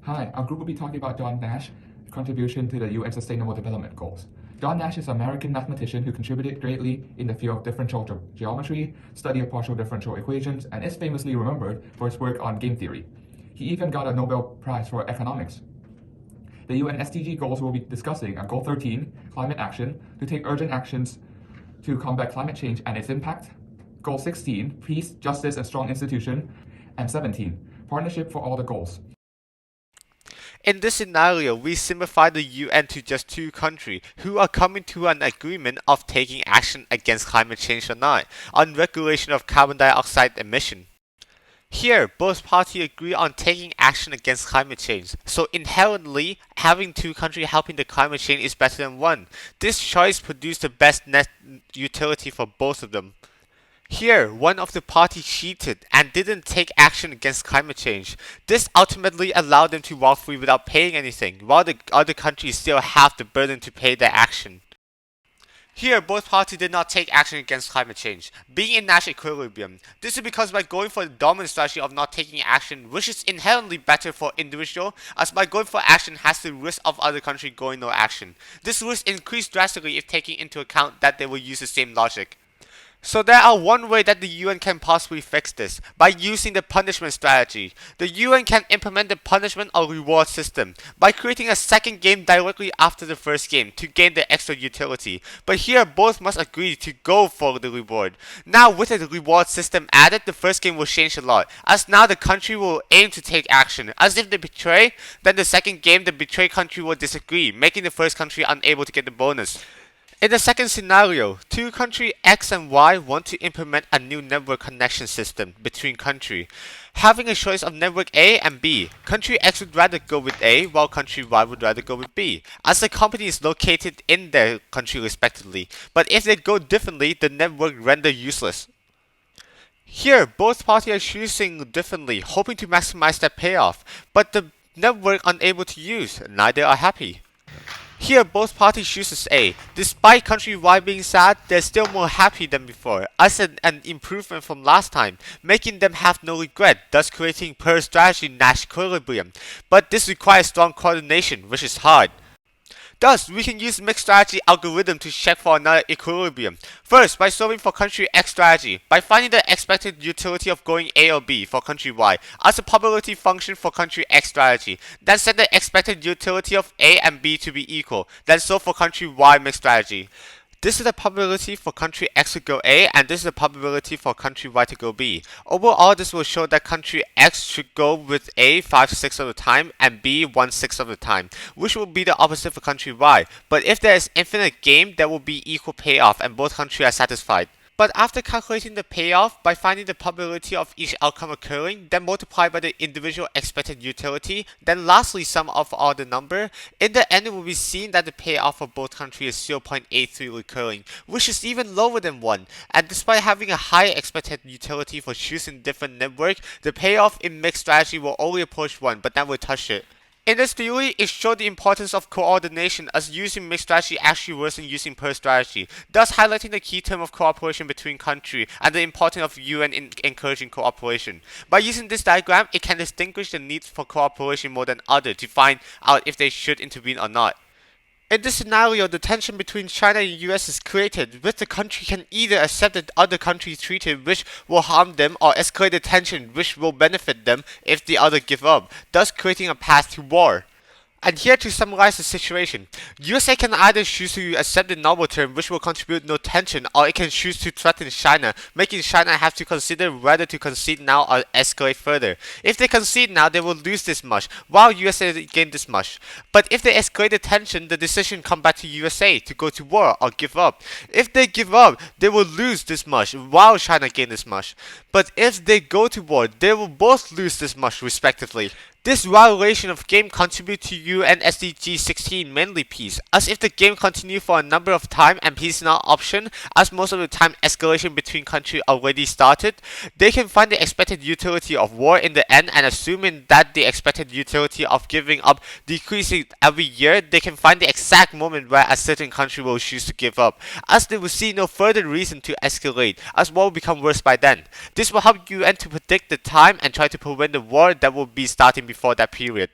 Hi, our group will be talking about John Nash's contribution to the UN Sustainable Development Goals. John Nash is an American mathematician who contributed greatly in the field of differential geometry, study of partial differential equations, and is famously remembered for his work on game theory. He even got a Nobel Prize for economics. The UN SDG goals we'll be discussing are Goal 13, climate action, to take urgent actions to combat climate change and its impact, Goal 16, peace, justice, and strong institution, and 17, partnership for all the goals. In this scenario, we simplify the UN to just two countries who are coming to an agreement of taking action against climate change or not, on regulation of carbon dioxide emission. Here, both parties agree on taking action against climate change, so inherently, having two countries helping the climate change is better than one. This choice produced the best net utility for both of them. Here, one of the parties cheated and didn't take action against climate change. This ultimately allowed them to walk free without paying anything, while the other countries still have the burden to pay their action. Here, both parties did not take action against climate change, being in Nash equilibrium. This is because by going for the dominant strategy of not taking action, which is inherently better for individual, as by going for action has the risk of other countries going no action. This risk increased drastically if taking into account that they will use the same logic. So there are one way that the UN can possibly fix this, by using the punishment strategy. The UN can implement the punishment or reward system, by creating a second game directly after the first game to gain the extra utility. But here both must agree to go for the reward. Now with the reward system added, the first game will change a lot, as now the country will aim to take action. As if they betray, then the second game the betrayed country will disagree, making the first country unable to get the bonus. In the second scenario, two countries X and Y want to implement a new network connection system between countries, having a choice of network A and B. Country X would rather go with A, while country Y would rather go with B, as the company is located in their country respectively. But if they go differently, the network render useless. Here, both parties are choosing differently, hoping to maximize their payoff, but the network unable to use, neither are happy. Here, both parties chooses A. Despite country Y being sad, they're still more happy than before, as an improvement from last time, making them have no regret, thus creating per strategy Nash equilibrium. But this requires strong coordination, which is hard. Thus, we can use mixed strategy algorithm to check for another equilibrium. First, by solving for country X strategy, by finding the expected utility of going A or B for country Y as a probability function for country X strategy. Then set the expected utility of A and B to be equal. Then solve for country Y mixed strategy. This is the probability for country X to go A, and this is the probability for country Y to go B. Overall, this will show that country X should go with A 5/6 of the time and B 1/6 of the time, which will be the opposite for country Y. But if there is infinite game, there will be equal payoff and both countries are satisfied. But after calculating the payoff by finding the probability of each outcome occurring, then multiply by the individual expected utility, then lastly sum of all the number, in the end it will be seen that the payoff for both countries is 0.83 recurring, which is even lower than 1. And despite having a higher expected utility for choosing different network, the payoff in mixed strategy will only approach 1, but never touch it. In this theory, it showed the importance of coordination, as using mixed strategy actually worse than using per strategy, thus highlighting the key term of cooperation between countries and the importance of UN in encouraging cooperation. By using this diagram, it can distinguish the need for cooperation more than others to find out if they should intervene or not. In this scenario, the tension between China and US is created, which the country can either accept the other country's treaty which will harm them, or escalate the tension which will benefit them if the other give up, thus creating a path to war. And here to summarize the situation, USA can either choose to accept the noble term which will contribute no tension, or it can choose to threaten China, making China have to consider whether to concede now or escalate further. If they concede now, they will lose this much, while USA gain this much. But if they escalate the tension, the decision come back to USA to go to war or give up. If they give up, they will lose this much, while China gain this much. But if they go to war, they will both lose this much respectively. This violation of game contributes to UN SDG 16 mainly peace, as if the game continue for a number of time and peace is not option, as most of the time escalation between countries already started, they can find the expected utility of war in the end, and assuming that the expected utility of giving up decreasing every year, they can find the exact moment where a certain country will choose to give up, as they will see no further reason to escalate, as war will become worse by then. This will help UN to predict the time and try to prevent the war that will be starting before that period.